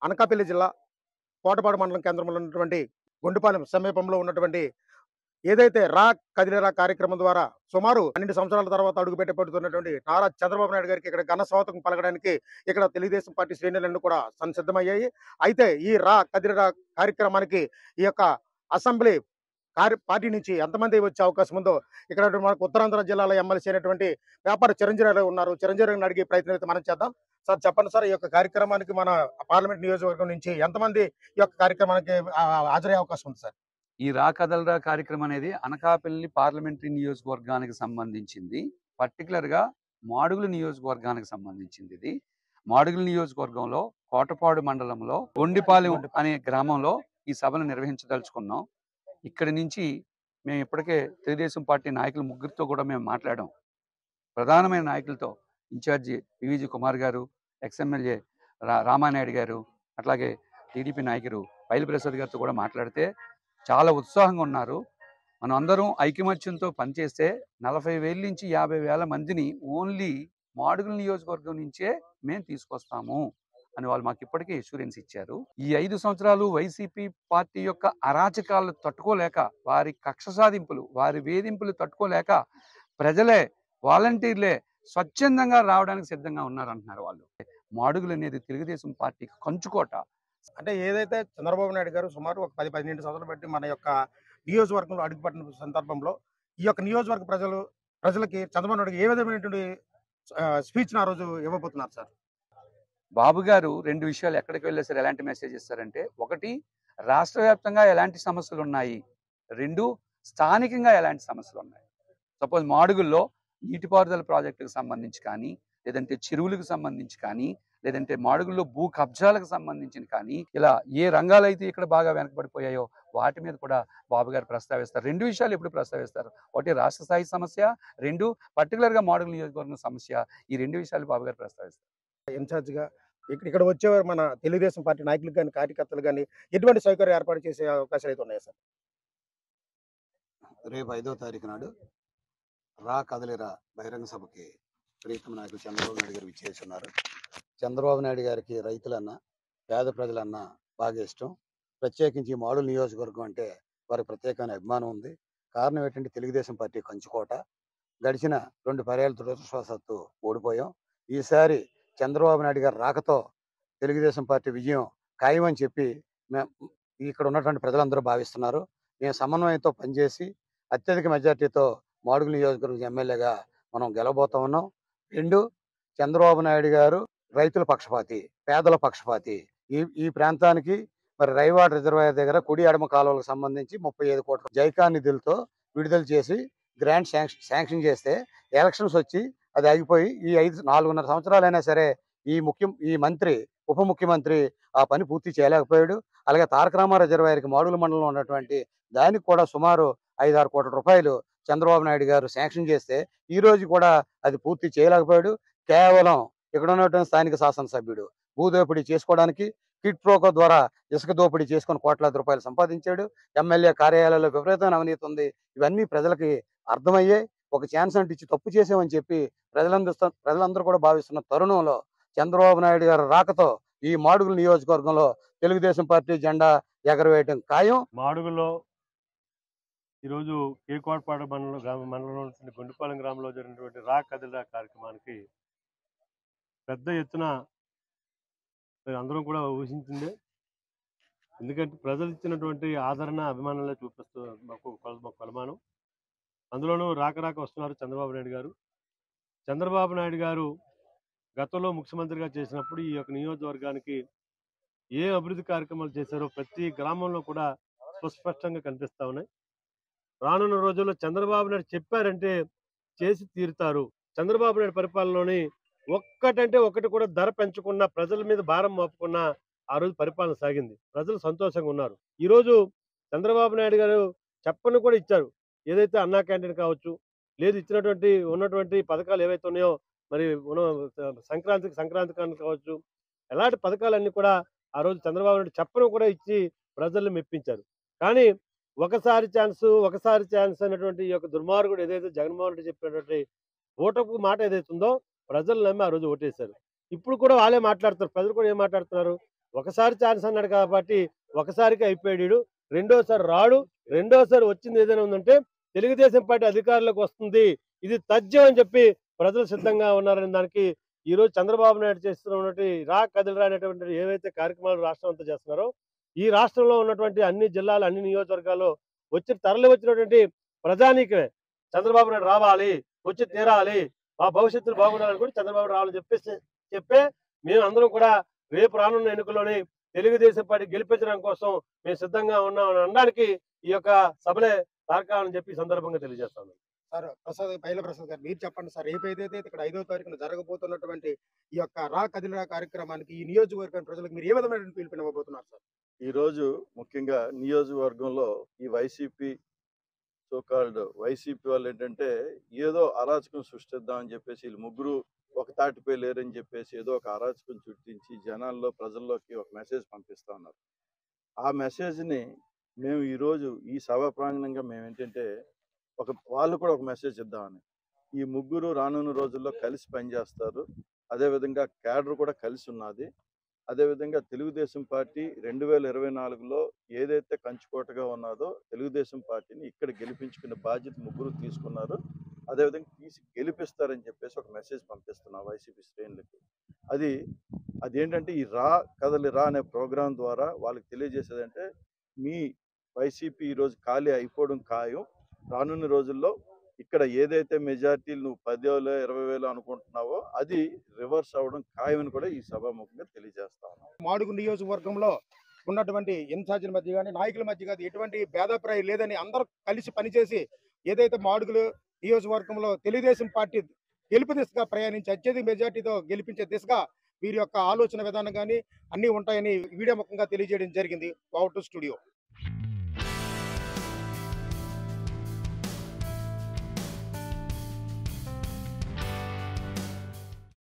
అనకాపల్లి జిల్లా కోటపాడు మండలం కేంద్రంలో ఉన్నటువంటి గుండుపాలెం సమీపంలో ఉన్నటువంటి ఏదైతే కదిలేరా కార్యక్రమం ద్వారా సుమారు 12 సంవత్సరాల తర్వాత అడుగుపెట్టబడుతున్నటువంటి నారా చంద్రబాబు నాయుడు గారికి ఇక్కడ ఘన స్వాగతం పలకడానికి ఇక్కడ తెలుగుదేశం పార్టీ శ్రేణులన్నీ కూడా సంసిద్ధమయ్యాయి. అయితే ఈ కదిలేరా కార్యక్రమానికి ఈ యొక్క అసెంబ్లీ పార్టీ నుంచి ఎంతమంది వచ్చే అవకాశం ఉందో ఇక్కడ మనకు ఉత్తరాంధ్ర జిల్లాలో ఎమ్మెల్సీ అయినటువంటి వ్యాపార చిరంజీవి ఉన్నారు. చిరంజీవిని అడిగే ప్రయత్నం అయితే మనం చేద్దాం. సార్ చెప్పండి సార్, ఈ యొక్క కార్యక్రమానికి మన పార్లమెంట్ నియోజకవర్గం నుంచి ఎంతమంది ఈ యొక్క కార్యక్రమానికి హాజరయ్యే అవకాశం ఉంది సార్? ఈ కదలరా కార్యక్రమం అనేది అనకాపల్లి పార్లమెంటరీ నియోజకవర్గానికి సంబంధించింది. పర్టికులర్గా మాడుగుల నియోజకవర్గానికి సంబంధించింది. ఇది మాడుగుల నియోజకవర్గంలో కోటపాడు మండలంలో ఒండిపాలెం అనే గ్రామంలో ఈ సభను నిర్వహించదలుచుకున్నాం. ఇక్కడి నుంచి మేము ఇప్పటికే తెలుగుదేశం పార్టీ నాయకులు ముగ్గురితో కూడా మేము మాట్లాడాం. ప్రధానమైన నాయకులతో ఇన్ఛార్జి పివిజి కుమార్ గారు, ఎక్స్ఎమ్మెల్యే రామానాయుడు గారు, అట్లాగే టీడీపీ నాయకులు పైలి ప్రసాద్ గారితో కూడా మాట్లాడితే చాలా ఉత్సాహంగా ఉన్నారు. మనం అందరం ఐకమత్యంతో పనిచేస్తే 40,000 నుంచి 50,000 మందిని ఓన్లీ మాడుగుల నియోజకవర్గం నుంచే మేము తీసుకొస్తాము అని వాళ్ళు మాకు ఇప్పటికే ఇన్సూరెన్స్ ఇచ్చారు. ఈ 5 సంవత్సరాలు వైసీపీ పార్టీ యొక్క అరాచకాలు తట్టుకోలేక, వారి కక్ష సాధింపులు, వారి వేధింపులు తట్టుకోలేక ప్రజలే, వాలంటీర్లే స్వచ్ఛందంగా రావడానికి సిద్ధంగా ఉన్నారంటున్నారు వాళ్ళు. మాడుగులు అనేది తెలుగుదేశం పార్టీ కంచుకోట. అంటే ఏదైతే చంద్రబాబు నాయుడు గారు సుమారు ఒక 10-12 సంవత్సరాలు బట్టి మన యొక్క నియోజకవర్గంలో అడుగుపట్టిన సందర్భంలో ఈ యొక్క నియోజకవర్గ ప్రజలకి చంద్రబాబు నాయుడు ఏ విధమైనటువంటి స్పీచ్ ఆ రోజు ఇవ్వబోతున్నారు సార్? బాబు గారు 2 విషయాలు ఎక్కడికి వెళ్ళే సార్ ఎలాంటి మెసేజ్ ఇస్తారంటే, 1 రాష్ట్ర వ్యాప్తంగా ఎలాంటి సమస్యలు ఉన్నాయి, 2 స్థానికంగా ఎలాంటి సమస్యలు ఉన్నాయి. సపోజ్ మాడుగుల్లో నీటిపారుదల ప్రాజెక్టులకు సంబంధించి కానీ, లేదంటే చెరువులకు సంబంధించి కానీ, లేదంటే మాడుగుల్లో భూ కబ్జాలకు సంబంధించిన కానీ, ఇలా ఏ రంగాలైతే ఇక్కడ బాగా వెనకబడిపోయాయో వాటి మీద కూడా బాబు గారు ప్రస్తావిస్తారు. 2 విషయాలు ఎప్పుడు ప్రస్తావిస్తారు. 1 రాష్ట్ర స్థాయి సమస్య, 2 పర్టికులర్గా మాడుగుల నియోజకవర్గం సమస్య. ఈ 2 విషయాలు బాబు గారు ప్రస్తావిస్తారు. ఇన్ఛార్జిగా ఇక్కడ వచ్చే మన తెలుగుదేశం పార్టీ నాయకులకు కానీ, కార్యకర్తలు కానీ ఎటువంటి సౌకర్యం ఏర్పాటు చేసే అవకాశాలు అయితే ఉన్నాయి సార్? రేపు 5వ తారీఖు నాడు కదలిరా బహిరంగ సభకి ప్రీతమ నాయకులు చంద్రబాబు నాయుడు గారు విచ్చేస్తున్నారు. చంద్రబాబు నాయుడు గారికి రైతులన్నా, పేద ప్రజలన్నా బాగా ఇష్టం. ప్రత్యేకించి మాడుగుల నియోజకవర్గం అంటే వారికి ప్రత్యేకమైన అభిమానం ఉంది. కారణం ఏంటంటే తెలుగుదేశం పార్టీ కంచుకోట. గడిచిన 2 పర్యాలు దురదృష్టవశాత్తు ఓడిపోయాం. ఈసారి చంద్రబాబు నాయుడు గారి రాకతో తెలుగుదేశం పార్టీ విజయం ఖాయమని చెప్పి ఇక్కడ ఉన్నటువంటి ప్రజలందరూ భావిస్తున్నారు. మేము సమన్వయంతో పనిచేసి అత్యధిక మెజార్టీతో మాడుగుల నియోజకవర్గం ఎమ్మెల్యేగా మనం గెలవబోతా ఉన్నాం. 2 చంద్రబాబు నాయుడు గారు రైతుల పక్షపాతి, పేదల పక్షపాతి. ఈ ప్రాంతానికి మరి రైవాడ్ రిజర్వాయర్ దగ్గర కుడి ఎడమ కాలువలకు సంబంధించి 35 కోట్ల జైకా నిధులతో విడుదల చేసి గ్రాంట్ శాంక్షన్ చేస్తే ఎలక్షన్స్ వచ్చి అది ఆగిపోయి ఈ 4.5 సంవత్సరాలైనా సరే ఈ మంత్రి, ఉప ముఖ్యమంత్రి ఆ పని పూర్తి చేయలేకపోయాడు. అలాగే తారక రామారావు రిజర్వాయర్కి మాడుగుల మండలంలో ఉన్నటువంటి దానికి కూడా సుమారు 5-6 కోట్ల రూపాయలు చంద్రబాబు నాయుడు గారు శాంక్షన్ చేస్తే ఈ రోజు కూడా అది పూర్తి చేయలేకపోయాడు. కేవలం ఇక్కడ ఉన్నటువంటి స్థానిక శాసనసభ్యుడు భూదోపిడీ చేసుకోవడానికి కిట్ ప్రోకో ద్వారా ఇసుక దోపిడీ చేసుకుని కోట్లాది రూపాయలు సంపాదించాడు. ఎమ్మెల్యే కార్యాలయాల్లో విపరీతమైన అవినీతి ఉంది. ఇవన్నీ ప్రజలకి అర్థమయ్యాయి. ఒక ఛాన్స్ అంటే ఇచ్చి తప్పు చేసామని చెప్పి ప్రజలందరూ కూడా భావిస్తున్న తరుణంలో చంద్రబాబు నాయుడు గారు రాకతో ఈ మాడుగుల నియోజకవర్గంలో తెలుగుదేశం పార్టీ జెండా ఎగరవేయటం ఖాయం. మాడుగుల్లో ఈరోజు కేకోటపాడు మండలంలో గుండుపాలెం గ్రామంలో జరిగినటువంటి కదలిరా కార్యక్రమానికి పెద్ద ఎత్తున అందరం కూడా ఊహించిందే. ఎందుకంటే ప్రజలు ఇచ్చినటువంటి ఆదరణ, అభిమానాలే చూపిస్తూ మాకు కొలమానం. అందులోనూ రాక వస్తున్నారు చంద్రబాబు నాయుడు గారు. చంద్రబాబు నాయుడు గారు గతంలో ముఖ్యమంత్రిగా చేసినప్పుడు ఈ యొక్క నియోజకవర్గానికి ఏ అభివృద్ధి కార్యక్రమాలు చేశారో ప్రతి గ్రామంలో కూడా సుస్పష్టంగా కనిపిస్తా ఉన్నాయి. రానున్న రోజుల్లో చంద్రబాబు నాయుడు చెప్పారంటే చేసి తీరుతారు. చంద్రబాబు నాయుడు పరిపాలనలోని ఒక్కటంటే ఒకటి కూడా ధర పెంచుకున్న, ప్రజల మీద భారం మోపుకున్న ఆ రోజు పరిపాలన సాగింది. ప్రజలు సంతోషంగా ఉన్నారు. ఈరోజు చంద్రబాబు నాయుడు గారు చెప్పని కూడా ఇచ్చారు. ఏదైతే అన్నా క్యాంటీన్ కావచ్చు, లేదు ఉన్నటువంటి పథకాలు ఏవైతే ఉన్నాయో, మరి సంక్రాంతి కావచ్చు, ఎలాంటి పథకాలన్నీ కూడా ఆ రోజు చంద్రబాబు నాయుడు చెప్పను కూడా ఇచ్చి ప్రజల్ని మెప్పించారు. కానీ ఒకసారి ఛాన్స్ అనేటువంటి ఈ యొక్క దుర్మార్గుడు ఏదైతే జగన్మోహన్ రెడ్డి చెప్పినటువంటి ఓటకు మాట ఏదైతే ఉందో ప్రజలు నమ్మి ఆ రోజు ఓటేశారు. ఇప్పుడు కూడా వాళ్ళే మాట్లాడుతారు. ప్రజలు కూడా ఏం మాట్లాడుతున్నారు, ఒకసారి ఛాన్స్ అన్నాడు కాబట్టి ఒకసారికి అయిపోయాడు. రెండోసారి రాడు. రెండోసారి వచ్చింది ఏదైనా ఉందంటే తెలుగుదేశం పార్టీ అధికారంలోకి వస్తుంది. ఇది తథ్యం అని చెప్పి ప్రజలు సిద్ధంగా ఉన్నారనే దానికి ఈరోజు చంద్రబాబు నాయుడు చేస్తున్నటువంటి రా కదిలిరా అనేటువంటి ఏవైతే కార్యక్రమాలు రాష్ట్రం అంతా చేస్తున్నారో, ఈ రాష్ట్రంలో ఉన్నటువంటి అన్ని జిల్లాలు, అన్ని నియోజకవర్గాల్లో తరలి వచ్చినటువంటి ప్రజానీకమే చంద్రబాబు నాయుడు రావాలి, వచ్చి తీరాలి, మా భవిష్యత్తులు బాగుండాలని కూడా చంద్రబాబు రావాలని చెప్పే మేము అందరం కూడా రేపు రానున్న ఎన్నికల్లోని తెలుగుదేశం పార్టీ గెలిపించడం కోసం మేము సిద్ధంగా ఉన్నామని అనడానికి ఈ యొక్క సభలే తార్కాలని చెప్పి ఈ సందర్భంగా తెలియజేస్తాను. సార్ పైల ప్రసాద్ గారు మీరు చెప్పండి సార్, రేపు ఏదైతే ఇక్కడ 5వ తారీఖున జరగబోతున్నటువంటి ఈ యొక్క రా కదిలిరా కార్యక్రమానికి ఈ నియోజకవర్గం ప్రజలకు మీరు ఏ విధమైన పిలుపునివ్వబోతున్నారు సార్? ఈరోజు ముఖ్యంగా నియోజకవర్గంలో ఈ వైసీపీ వాళ్ళు ఏంటంటే ఏదో అరాచకం సృష్టిద్దామని చెప్పేసి వీళ్ళు ముగ్గురు ఒక తాటిపై లేరని చెప్పేసి ఏదో ఒక అరాచకం సృష్టించి జనాల్లో ప్రజల్లోకి ఒక మెసేజ్ పంపిస్తా ఉన్నారు. ఆ మెసేజ్ని మేము ఈరోజు ఈ సభా ప్రాంగణంగా మేము ఏంటంటే వాళ్ళు కూడా ఒక మెసేజ్ ఇద్దామని. ఈ ముగ్గురు రానున్న రోజుల్లో కలిసి పనిచేస్తారు. అదేవిధంగా క్యాడర్ కూడా కలిసి ఉన్నది. అదేవిధంగా తెలుగుదేశం పార్టీ 2024లో ఏదైతే కంచుకోటగా ఉన్నదో తెలుగుదేశం పార్టీని ఇక్కడ గెలిపించుకునే బాధ్యత ముగ్గురు తీసుకున్నారు. అదేవిధంగా తీసి గెలిపిస్తారని చెప్పేసి ఒక మెసేజ్ పంపిస్తున్నాం వైసీపీ శ్రేణులకి. అదేంటంటే ఈ రా కదలి రా అనే ప్రోగ్రాం ద్వారా వాళ్ళకి తెలియజేసేదంటే మీ వైసీపీ ఈరోజు ఖాళీ అయిపోవడం ఖాయం. రానున్న రోజుల్లో ఇక్కడ ఏదైతే మెజార్టీలు నువ్వు 10,000 20,000 అనుకుంటున్నావో అది రివర్స్ అవ్వడం ఖాయమని కూడా ఈ సభాముఖంగా తెలియజేస్తా ఉన్నాం. మాడుగు నియోజకవర్గంలో ఉన్నటువంటి ఇన్ఛార్జీల మధ్య కానీ నాయకుల మధ్య కానీ ఎటువంటి భేదాభిప్రాయం లేదని అందరూ కలిసి పనిచేసి ఏదైతే మాడుగులు నియోజకవర్గంలో తెలుగుదేశం పార్టీ గెలుపు దిశగా ప్రయాణించి అత్యధిక మెజార్టీతో గెలిపించే దిశగా వీరి యొక్క ఆలోచన విధానం కానీ అన్నీ ఉంటాయని వీడియో ముఖంగా తెలియజేయడం జరిగింది. Over to studio.